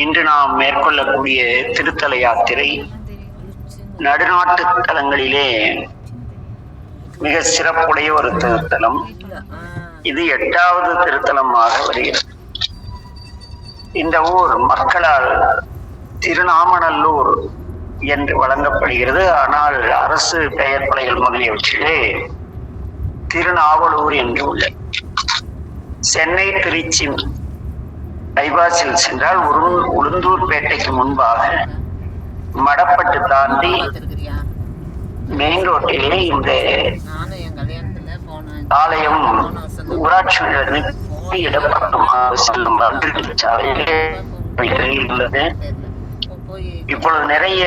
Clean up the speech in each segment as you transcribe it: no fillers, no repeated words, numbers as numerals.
இன்று நாம் மேற்கொள்ளக்கூடிய திருத்தல யாத்திரை நடுநாட்டு தலங்களிலே மிக சிறப்புடைய ஒரு திருத்தலம். இது 8வது திருத்தலமாக வருகிறது. இந்த ஊர் மக்களால் திருநாமநல்லூர் என்று வழங்கப்படுகிறது. ஆனால் அரசு பெயர் பலகைகள் முதலியவற்றிலே திருநாவலூர் என்று உள்ளது. சென்னை திருச்சி பைபாஸில் சென்றால் உளுந்தூர்பேட்டைக்கு முன்பாக மடப்பட்டு தாண்டி மெயின் ரோட்டிலே இந்த ஆலயம் ஊராட்சி இடப்பட்டமாக செல்லும் சாலையிலே உள்ளது. இப்பொழுது நிறைய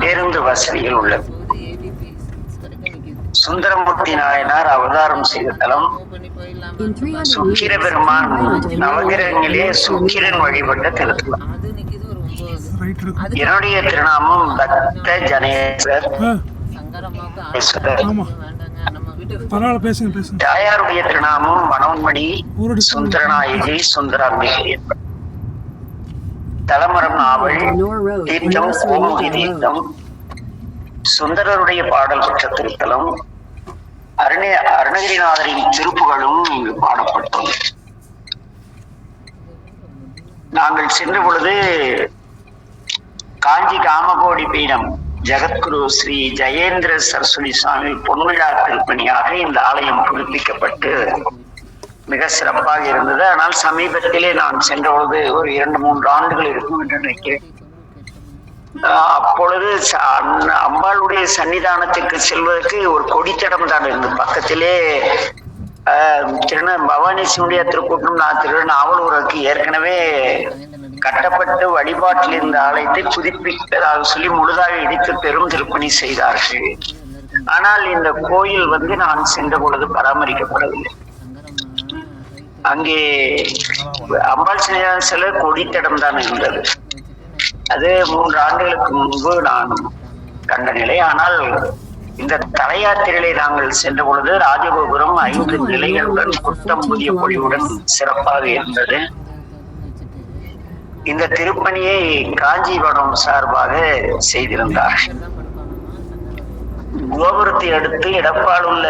பேருந்து வசதிகள் உள்ளது. சுந்தரமூர்த்தி நாயனார் அவதாரம் செய்த தலம். சுக்கிர பெருமான் நவகிரகங்களே சுக்கிரன் வழிபட்ட திருத்தலம். என்னுடைய திருநாமம் பக்த ஜனேஸ்வர். தாயாருடைய திருநாமம் மனோன்மணி சுந்தரநாயகி சுந்தராம்பிகை என்பது. தலமரம் நாவல் தீர்த்தம் கோமுகி தீர்த்தம். சுந்தரருடைய பாடல் பெற்ற திருத்தலம். அருணகிரிநாதரின் திருப்புகளும் இங்கு பாடப்பட்டுள்ளது. நாங்கள் சென்ற பொழுது காஞ்சி காமகோடி பீடம் ஜெகத்குரு ஸ்ரீ ஜெயேந்திர சரஸ்வதி சுவாமி பொன்விழா திருப்பணியாக இந்த ஆலயம் புதுப்பிக்கப்பட்டு மிக சிறப்பாக இருந்தது. ஆனால் சமீபத்திலே நான் சென்ற பொழுது ஒரு 2-3 ஆண்டுகள் இருக்கும் என்று நினைக்கிறேன். அப்பொழுது அம்பாளுடைய சன்னிதானத்திற்கு செல்வதற்கு ஒரு கொடித்தடம் தான் இருந்தது. பக்கத்திலே பவானி சிவனுடைய திருக்கூட்டம் திருநாவலூருக்கு ஏற்கனவே கட்டப்பட்டு வழிபாட்டில் இருந்த ஆலயத்தை புதுப்பிப்பதாக சொல்லி முழுதாக இடித்து பெரும் திருப்பணி செய்தார்கள். ஆனால் இந்த கோயில் நான் சென்ற பொழுது பராமரிக்கப்படவில்லை. அங்கே அம்பாள் சன்னிதானம் செல்ல கொடித்தடம் தான் இருந்தது. அது 3 ஆண்டுகளுக்கு முன்பு நான் கண்ட நிலை. ஆனால் இந்த தல யாத்திரையிலே நாங்கள் சென்ற பொழுது ராஜகோபுரம் 5 நிலைகளுடன் புத்தம் புதிய பொழிவுடன் சிறப்பாக இருந்தது. இந்த திருப்பணியை காஞ்சிபுரம் சார்பாக செய்திருந்தார்கள். கோபுரத்தை அடுத்து இடப்பால் உள்ள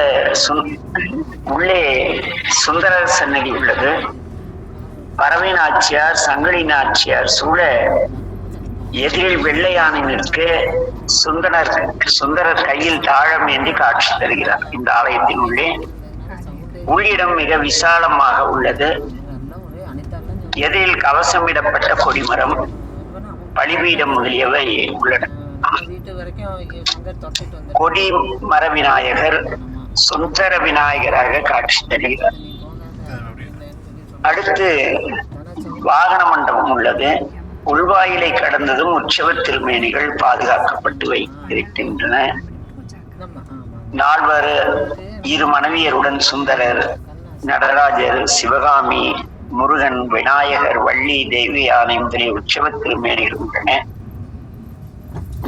உள்ளே சுந்தரர் சன்னதி உள்ளது. பறவை நாச்சியார் சங்கிலி நாச்சியார் சூழ எதிரில் வெள்ளை யானை நிற்க சுந்தரர் கையில் தாழம் ஏந்தி காட்சி தருகிறார். இந்த ஆலயத்தின் உள்ளிடம் மிக விசாலமாக உள்ளது. எதிரில் கவசமிடப்பட்ட கொடிமரம், பலிபீடம் முதலியவை உள்ளன. கொடி மர விநாயகர் சுந்தர விநாயகராக காட்சி தருகிறார். அடுத்து வாகன மண்டபம் உள்ளது. உள்வாயிலை கடந்ததும் உற்சவ திருமேனிகள் பாதுகாக்கப்பட்டு வைத்திருக்கின்றன. 4 இரு மனைவியருடன் சுந்தரர், நடராஜர், சிவகாமி, முருகன், விநாயகர், வள்ளி, தெய்வ யானை முதலிய உற்சவ திருமேனிகள் உள்ளன.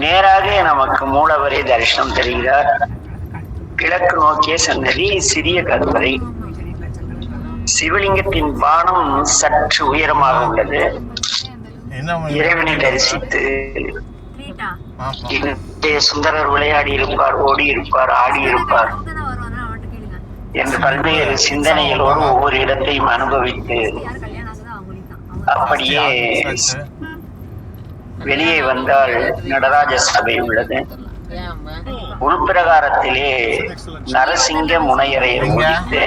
நேராக நமக்கு மூலவரே தரிசனம் தருகிறார். கிழக்கு நோக்கிய சன்னதி, சிறிய கருவறை. சிவலிங்கத்தின் பானம் சற்று உயரமாக உள்ளது. இறைவனை தரிசித்து சுந்தரர் விளையாடி இருப்பார், ஓடி இருப்பார், ஆடி இருப்பார் என்று பல்வேறு சிந்தனைகளோடு ஒவ்வொரு இடத்தையும் அனுபவித்து அப்படியே வெளியே வந்தால் நடராஜ சபை உள்ளது. உள்பிரகாரத்திலே நரசிங்க முனையரை முடித்து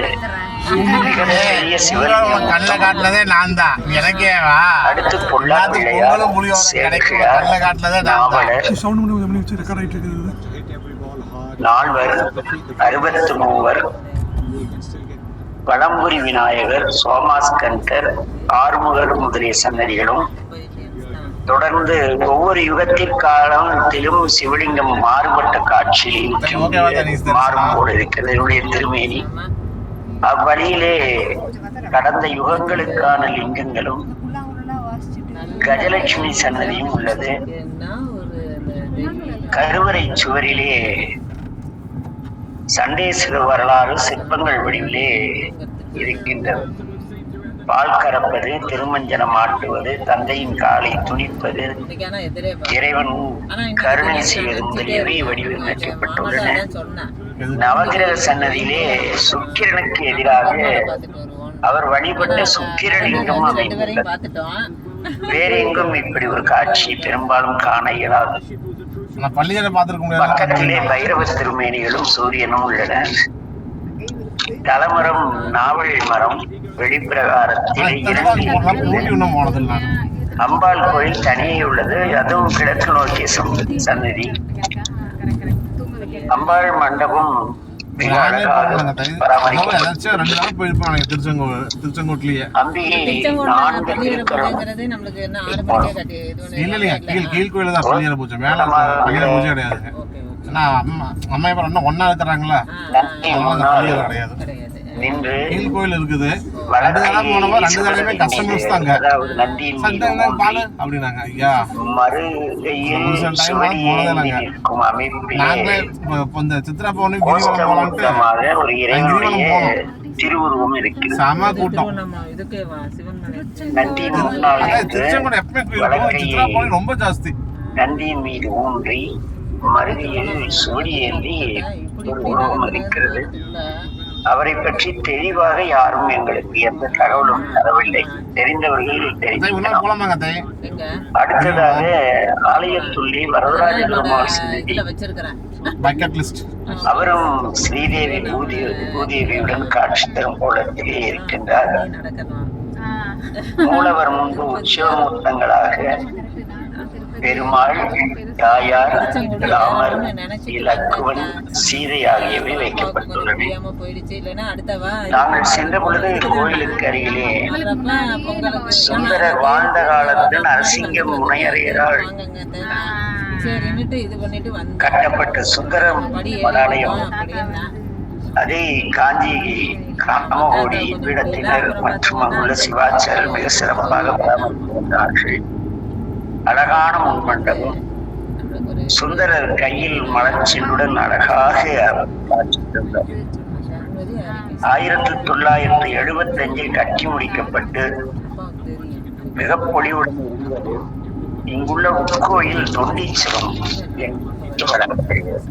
மிகப்பெரிய சிவலிங்கம். அடுத்து பொல்லாப்பிள்ளையார், நாவலர், 63 வடம்புரி விநாயகர், சோமாஸ்கந்தர், ஆறுமுகர் முதலிய சன்னதிகளும். தொடர்ந்து ஒவ்வொரு யுகத்திற்காலத்திலும் சிவலிங்கம் மாறுபட்ட காட்சியில் மாறும் போல இருக்கிறது என்னுடைய திருமேனி. அவ்வழியிலே கடந்த யுகங்களுக்கான லிங்கங்களும் கஜலட்சுமி சன்னதியும் உள்ளது. கருவறை சுவரிலே சண்டேஸ்வர வரலாறு சிற்பங்கள் வடிவிலே இருக்கின்றது. பால் கறப்பது, திருமஞ்சனம் ஆட்டுவது, தந்தையின் காலை துணிப்பது, இறைவன் கருணை செய்வது முதலியவை வடிவமைக்கப்பட்டுள்ளன. நவகிரக சன்னதியிலே சுக்கிரனுக்கு எதிராக அவர் வழிபட்ட சுக்கிரலிங்கம் அமைந்துள்ளது. வேற எங்கும் இப்படி ஒரு காட்சி பெரும்பாலும் காண இயலாது. பக்கத்திலே பைரவ திருமேனிகளும் சூரியனும் உள்ளன. தலமரம் நாவல் மரம் வெளிப்பிரகாரத்திலே அம்பாள் கோயில் தனியே உள்ளது. அதுவும் கிழக்கு நோக்கிய சன்னதி. அம்பாள் மண்டபம் மிக அழகாக திருச்செங்கோட்லயே அம்பிகை 4 திருக்கரம் கீழ்கோயில தான் பள்ளியில பூஜை, மேல பள்ளியில பூஜை கிடையாதுங்க. அம்மா இப்ப ஒன்னா இருக்கிறாங்களா, கிடையாது. கீழ் கோயில் இருக்குது. 2 தடவை போனவா 2 தடவையுமே கஸ்டமர்ஸ் தாங்க. பாலு அப்படின்னாங்க. ஐயா நாங்களே இந்த சித்ரா பவுனி கிரிவலம் போலான்ட்டு கிரிவலம் போனோம். திருவுருவம் இருக்கு. செம கூட்டம். திருச்செங்கோடு எப்பவுமே சித்ரா பவுனி ரொம்ப ஜாஸ்தி. நந்தியின் மீது ஊன்றி மருதியில் சூரியேந்தி ஒரு உருவம் இருக்கிறது. அவரை பற்றி தெளிவாக யாரும் எங்களுக்கு எந்த தகவலும் தரவில்லை. தெரிந்தவர்கள் தெரிவிக்கலாம். அடுத்ததாக ஆலயத்துள்ளே வரதராஜ பெருமாள் சன்னதி. அவரும் ஸ்ரீதேவி பூதேவியுடன் காட்சி தரும் கோலத்திலே இருக்கின்றார். மூலவர் முன்பு உற்சவமூர்த்தங்களாக பெருமாள், தாயார், ராமர், இலக்குவன், சீதை ஆகியவை வைக்கப்பட்டுள்ளன. நாங்கள் சென்ற பொழுது கோயிலுக்கு அருகிலே சுந்தரர் வாழ்ந்த காலத்தில் நரசிங்க முனையரையரால் கட்டப்பட்ட சுந்தர மடாலயம், அதை காஞ்சி காமகோடி பீடத்தினர் மற்றும் அங்குள்ள சிவாச்சாரியர் மிக சிறப்பாக பராமரித்தார்கள். அழகான முன்மண்டபம். சுந்தரர் கையில் மலச்சின்னுடன் அழகாக 1975 கட்டி முடிக்கப்பட்டு மிக பொலிவுடன் இருந்தது. இங்குள்ள உட்கோயில் தொண்டீச்சரம் என்று வழங்கப்படுகிறது.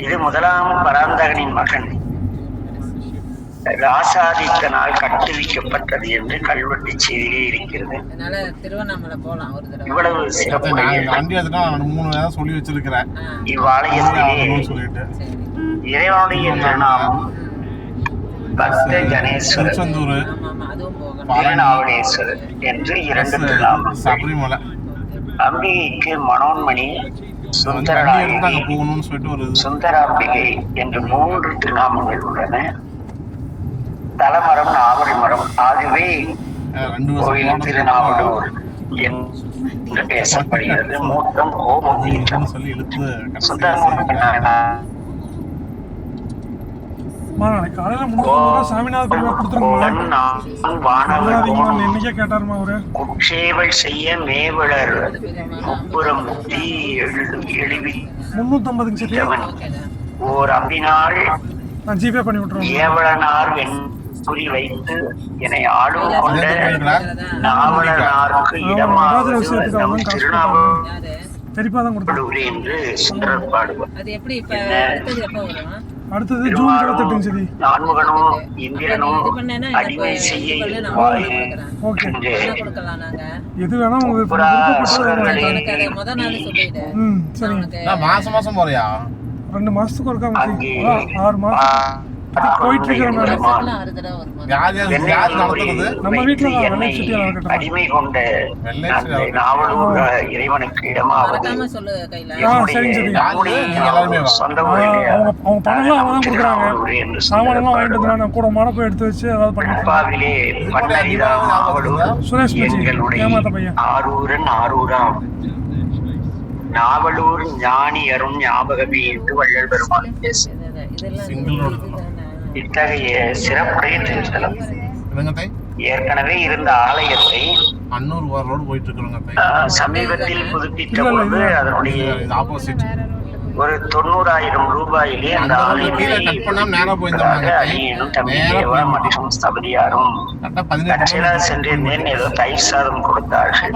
இது 1ஆம் பராந்தகனின் மகன் ராசாதித்தனால் கட்டுவிக்கப்பட்டது என்று கல்வெட்டு செய்தியே இருக்கிறது. இவ்வளவு சிறப்பு சொல்லி வச்சிருக்கிறேன். இவ்வாலயத்திலே இறைவனுடைய திருநாமம் பக்த கணேஸ்வரர், வீரநாவலேஸ்வரர் என்று 2 திருநாமம். சபரிமலை அம்பிகைக்கு மனோன்மணி, சுந்தரநாயகி, சுந்தராம்பிகை என்று 3 திருநாமங்கள் உள்ளன. தலமரம் நாவல் மரம். ஆகவே கோயில் திருநாவலூர் என்று பேசப்படுகிறது. மூத்தம் கோபம் சொல்லி இழுத்து குற்றேவல் செய்ய மேவலர் முப்புறம் முத்தி எழுவி 350 ஓர் அம்பினால் ஜிபே பண்ணி விட்டுருவோம். ஏவலனார் குறி வைத்து என்னை ஆளும் கொண்ட நாவலனாருக்கு இடமாக திருநாவலூர் என்று சுந்தரர் பாடுவார். அடுத்தது ஜூன் 28 நான்முகனும் இந்திரனும் அடிமை செய்ய எது வேணா மாசம் மாசம் போறியா? 2 மாசத்துக்கு ஒருக்கா 6 மாசம் போயிட்டு இருக்கிறோம். நம்ம வீட்டுல அடிமை கொண்ட நாவலூர் இறைவனுக்கு இடமாவது சொந்த அவங்க பணம் அவங்க தான் கொடுக்குறாங்க. சாமானெல்லாம் வாங்கிட்டு வந்தாங்க. கூட மாட போய் எடுத்து வச்சு ஏதாவது பண்ணிப்பாவிலே பன்னரிதாம் நாவலூர் சுரேஷ் ஏமாத்த பையன் ஆரூராம் நாவலூர் ஞானியரும் ஞாபகமே என்று வள்ளல் பெருமாள் பேசுகிறார். இத்தகைய சிறப்புடைய திருத்தலம் ஏற்கனவே இருந்த ஆலயத்தை அன்னூர் போயிட்டு இருக்கிறோங்க. சமீபத்தில் புதுப்பித்த பொழுது அதனுடைய ஒரு 90,000 ரூபாயிலே அந்த அடியேனும் தம்பி தேவா மற்றும் ஸ்தபதியாரும் தட்சிணா சென்றிருந்தேன். ஏதோ தயிர் சாதம் கொடுத்தார்கள்.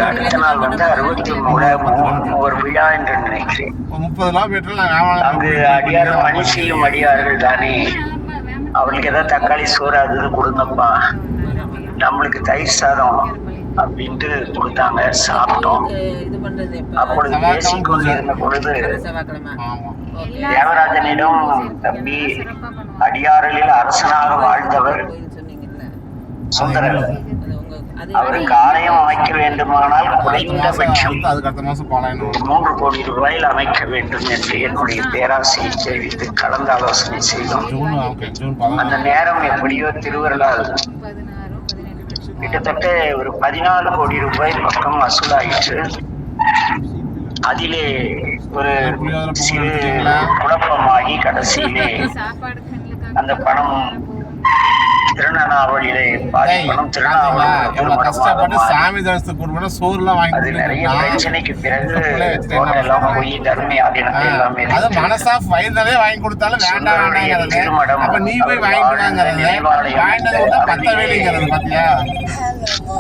அடுத்த நாள் வந்து 63 விழா என்று நினைக்கிறேன். அங்கு அடியாரும் பணி செய்யும் அடியார்கள் தானே, அவளுக்கு ஏதாவது தக்காளி சோறு அது கொடுங்கப்பா, நம்மளுக்கு தயிர் சாதம் அப்படின்ட்டு கொடுத்தாங்க. சாப்பிட்டோம். அப்பொழுது பேசிக்கொண்டிருந்த பொழுது தேவராஜனிடம், தம்பி அடியாரில் அரசனாக வாழ்ந்தவர் சுந்தரர், அவருக்கு ஆலயம் அமைக்க வேண்டுமானால் குறைந்தபட்சம் 3 கோடி ரூபாயில் அமைக்க வேண்டும் என்று என்னுடைய பேராசையை தெரிவித்து கலந்து ஆலோசனை செய்தோம். அந்த நேரம் எப்படியோ திருவருளால் கிட்டத்தட்ட ஒரு 14 கோடி ரூபாய் பக்கம் வசூலாயிற்று. அதிலே ஒரு சிறு குழப்பமாகி கடைசியிலே அந்த பணம் திருநாவலிலே பாதி பணம் அது நிறைய பிரச்சனைக்கு பிறகு எல்லாம் போய் தர்ம ஆதீனத்தை எல்லாமே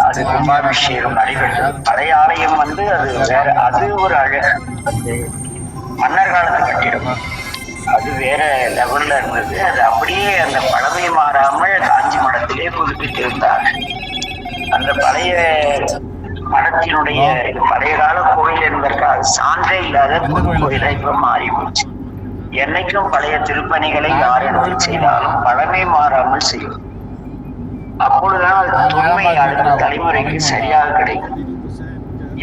அது கும்பாபிஷேகம் நடைபெற்றது. பழைய ஆலயம் வந்து அது வேற, அது ஒரு அழகு. மன்னர் காலத்து கட்டிடம், அது வேற லெவல்ல இருந்தது. அது அப்படியே அந்த பழமை மாறாமல் காஞ்சி மடத்திலே புதுப்பித்திருந்தார். அந்த பழைய மடத்தினுடைய பழைய கால கோயில் என்பதற்காக சான்றே இல்லாத புது கோயிலை இப்ப மாறி போச்சு. என்னைக்கும் பழைய திருப்பணிகளை யார் எடுத்து செய்தாலும் பழமை மாறாமல் செய்யும். அப்பொழுதுதான் அது தொன்மை அடுத்த தலைமுறைக்கு சரியாக கிடைக்கும்.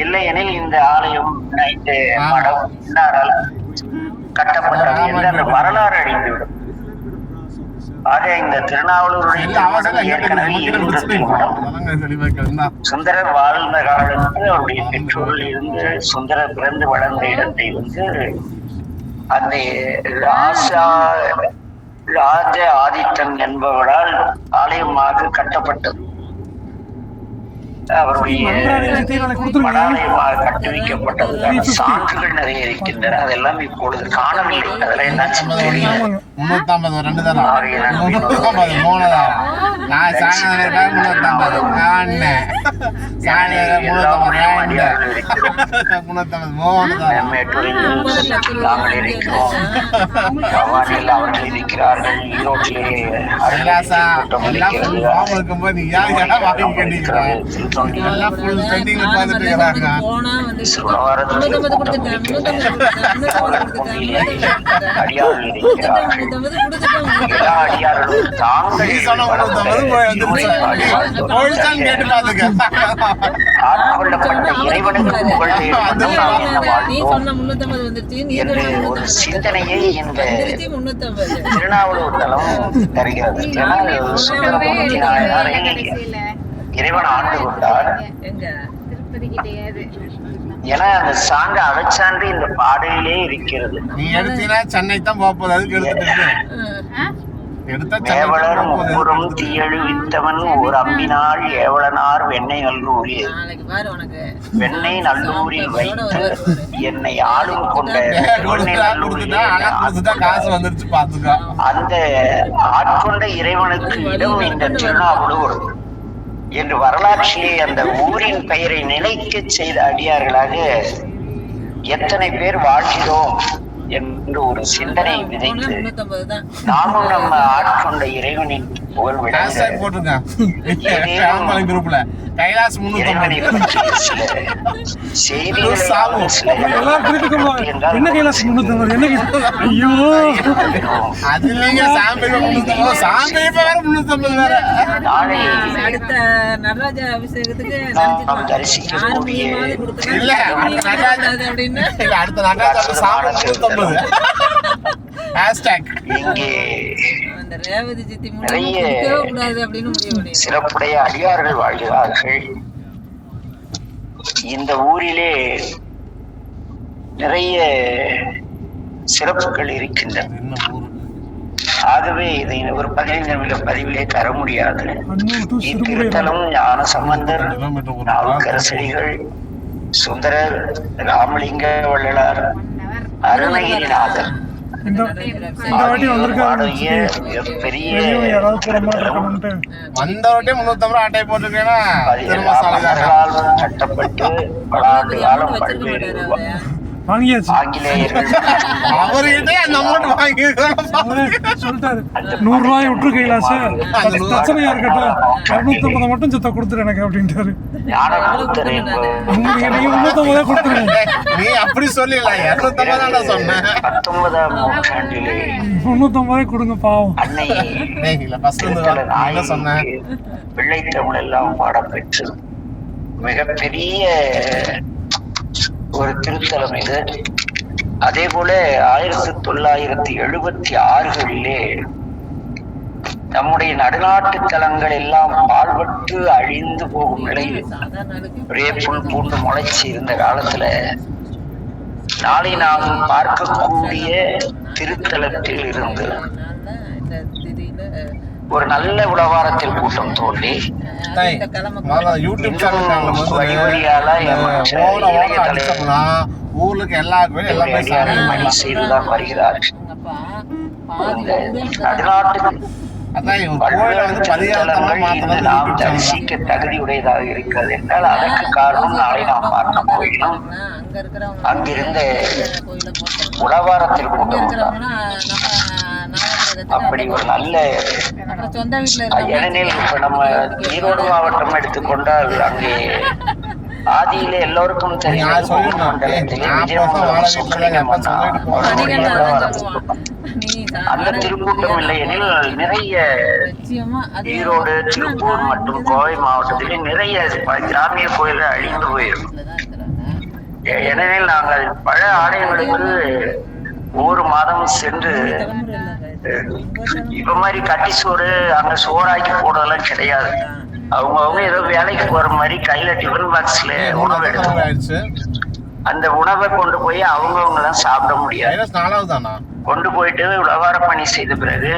இல்லையெனில் இந்த ஆலயம் இந்த மடம் இன்னாரால் கட்டப்பட்டது என்று அந்த வரலாறு அழிந்துவிடும். ஆக இந்த திருநாவலூருடைய ஏற்கனவே இருந்த திருமணம். சுந்தரர் வாழ்ந்த காலத்தில் அவருடைய பெற்றோரில் இருந்து சுந்தரர் பிறந்து வளர்ந்த இடத்தை வந்து அந்த ராஜ ஆதித்தன் என்பவரால் ஆலயமாக கட்டப்பட்டது. அவருடைய மடாலயமாக கட்டுவிக்கப்பட்டதுக்கான சான்றுகள் நிறைய இருக்கின்றன. அதெல்லாம் இப்பொழுது காணவில்லை. அதெல்லாம் என்ன தெரியல. நாங்கள் இருக்கிறோம், பவானியில் அவர்கள் இருக்கிறார்கள், ஈரோட்டிலே ஒரு சிந்தனையை இந்த திருநாவலூர் தலம் தருகிறது. இறைவன் ஆண்டு கொண்டார். ஏன்னா அந்த சான்று அவைச்சான்று இந்த பாடலிலே இருக்கிறது. நீ எடுத்தீங்கன்னா சென்னை தான் போகுது. அதுக்கு ஏவலர் முப்புறம் தீயழு வித்தவன் ஓர் அம்பினால் ஏவலனார் வெண்ணெய் நல்லூரில் வெண்ணெய் நல்லூரில் வைத்து என்னை ஆளும் கொண்ட அந்த ஆட்கொண்ட இறைவனுக்கு இடம் இந்த திருநாவலூர் என்று வரலாற்றிலே அந்த ஊரின் பெயரை நிலைக்க செய்த அடியார்களாக எத்தனை பேர் வாழ்கிறோம் என்று ஒரு சிந்தனை விதைத்து நாமும் நம்ம ஆட்கொண்ட இறைவனின் புகழ் சிறப்புடைய அடியார்கள் வாழ்கிறார்கள். இந்த ஊரிலே நிறைய சிறப்புகள் இருக்கின்றன. ஆகவே இதை ஒரு 15 நிமிட பதிவிலே தர முடியாது. இத்திருத்தலம் ஞான சம்பந்தர், நாவுக்கரசடிகள், சுந்தரர், ராமலிங்க வள்ளலார், அருணகிரிநாதர் இந்த வாட்டி வந்திருக்காரு பெரிய யாராவது போற மாதிரி இருக்கணும்ட்டு வந்த வாட்டியே 350 ரூபா ஆட்டை போட்டிருக்கேன்னா கட்டப்பட்டு பல ஆண்டு காலம் பல்வேறு வாங்கியாச்சு ஆங்கிலேயர்கள் அவர்கிட்ட அந்த அமௌண்ட் வாங்கி சொல்லிட்டாரு 100 ரூபாய் விட்டுரு கைலாசு பிரச்சனையா இருக்கட்டும் 250 மட்டும் சித்த கொடுத்துரு எனக்கு அப்படின்ட்டாரு. ஞானகுப்தர் நீங்க 350 கொடுத்துருங்க. நீ அப்படி சொல்லல 250 தான் சொன்னேன். 19ஆம் நூற்றாண்டிலே 350 கொடுங்க பாவம். அன்னை இல்ல ஃபர்ஸ்ட் என்ன சொன்னேன் பிள்ளை தமிழ் எல்லாம் பாடப்பெற்று மிகப்பெரிய ஒரு திருத்தலம் இது. அதே போல 1976களிலே நம்முடைய நடுநாட்டு தலங்கள் எல்லாம் பாழ்பட்டு அழிந்து போகும் நிலையில் ஒரே புல் பூண்டு முளைச்சி இருந்த காலத்துல நாளை நாம் பார்க்கக்கூடிய திருத்தலத்தில் இருந்து ஒரு நல்ல உளவாரத்தில் கூட்டம் தோன்றி யூடியூப் சேனல் ஊருக்கு எல்லா கோயிலும் மணி செய்துதான் வருகிறார். நாம் தரிசிக்க தகுதியுடையதாக இருக்கிறது என்றால் அதற்கு காரணம் நாளை நாம் பார்க்க போயிடும் அங்கிருந்த உளவாரத்தில் கூட்டம் அப்படி ஒரு நல்ல ஏனெனில் இப்ப நம்ம ஈரோடு மாவட்டம் எடுத்துக்கொண்டால் அங்கே ஆதியில எல்லோருக்கும் தெரியும் அந்த திருக்கூட்டம் இல்லை எனில் நிறைய ஈரோடு திருப்பூர் மற்றும் கோவை மாவட்டத்திலே நிறைய கிராமிய கோயில்கள் அழிந்து போயிடும். ஏனெனில் நாங்கள் பல ஆலயங்களுக்கு ஒவ்வொரு மாதமும் சென்று இப்ப மாதிரி கட்டி சோறு அங்க சோறாக்கி போடுறதெல்லாம் கிடையாது. அவங்க ஏதோ வேலைக்கு போற மாதிரி கையில டிஃபன் பாக்ஸ்ல உணவு எடுத்து அந்த உணவை கொண்டு போய் அவங்கவுங்க தான் சாப்பிட முடியாது. கொண்டு போயிட்டு உழவார பணி செய்த பிறகு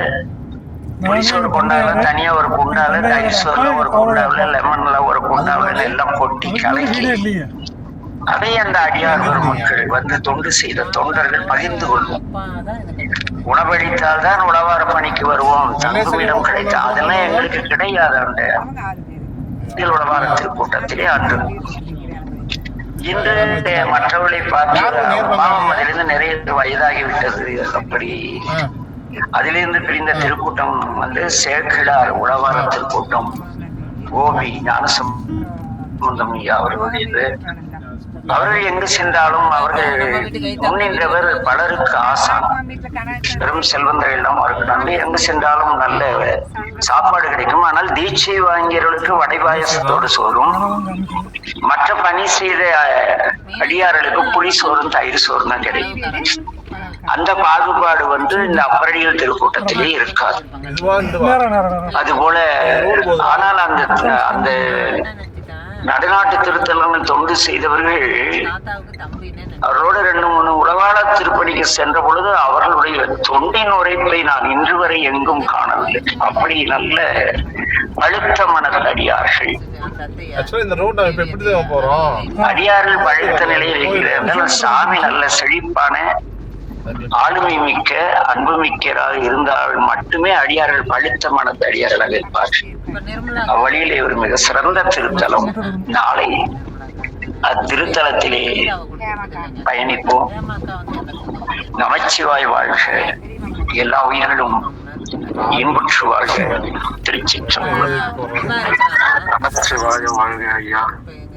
புளிசோறு கொண்டால தனியா ஒரு குண்டால, தயிர் சோறுல ஒரு குண்டாவில, லெமன்ல ஒரு குண்டாவில எல்லாம் கொட்டி கலக்கி அதை அந்த அடியார்கள் மக்கள் வந்து தொண்டு செய்த தொண்டர்கள் பகிர்ந்து கொள்வோம். உணவளித்தால் தான் உழவார பணிக்கு வருவோம், தங்குமிடம் கிடைத்தா அதெல்லாம் எங்களுக்கு கிடையாது. அந்த உழவார திருக்கூட்டத்திலே அன்று இன்று மற்றவர்களை பார்த்து பாவம் அதிலிருந்து நிறைய வயதாகிவிட்டது. அப்படி அதிலிருந்து பிரிந்த திருக்கூட்டம் வந்து சேக்கிழார் உழவார திருக்கூட்டம் கோபி ஞானசம்பந்தம் அவர்களுடையது. அவர்கள் எங்கு சென்றாலும் அவர்கள் முன்னின்றவர் பலருக்கு ஆசான், பெரும் செல்வந்தர்கள் எல்லாம் அவர்கள் எங்கு சென்றாலும் நல்ல சாப்பாடு கிடைக்கும். ஆனால் தீட்சை வாங்கியவர்களுக்கு வடைபாயசத்தோடு சோறும், மற்ற பணி செய்த அடியார்களுக்கு புளி சோறும் தயிர் சோறும் தான் கிடைக்கும். அந்த பாகுபாடு வந்து இந்த அப்பரடிகள் திருக்கூட்டத்திலே இருக்காது. அதுபோல ஆனால் அந்த நடுநாட்டு திருத்தலங்கள் தொண்டு செய்தவர்கள் அவர்களோடு 2-3 உலகால திருப்பணிக்கு சென்ற பொழுது அவர்களுடைய தொண்டின் உரைப்பை நான் இன்று வரை எங்கும் காணவில்லை. அப்படி நல்ல பழுத்த மனதில் அடியார்கள். அடியார்கள் பழுத்த நிலையில் இருக்கிறார்கள். சாமி நல்ல செழிப்பான ஆளுமை மிக்க அன்பு மிக்கராக இருந்தால் மட்டுமே அடியார்கள் பழுத்த மனது அடியார்களாக இருப்பார்கள். அவ்வழியிலே ஒரு மிக சிறந்த திருத்தலம். நாளை அத்திருத்தலத்திலே பயணிப்போம். நமச்சிவாய் வாழ்க, எல்லா உயிர்களும் இன்புற்று வாழ்க. திருச்சிற்றம்பலம். நமச்சிவாய் வாழ்க ஐயா.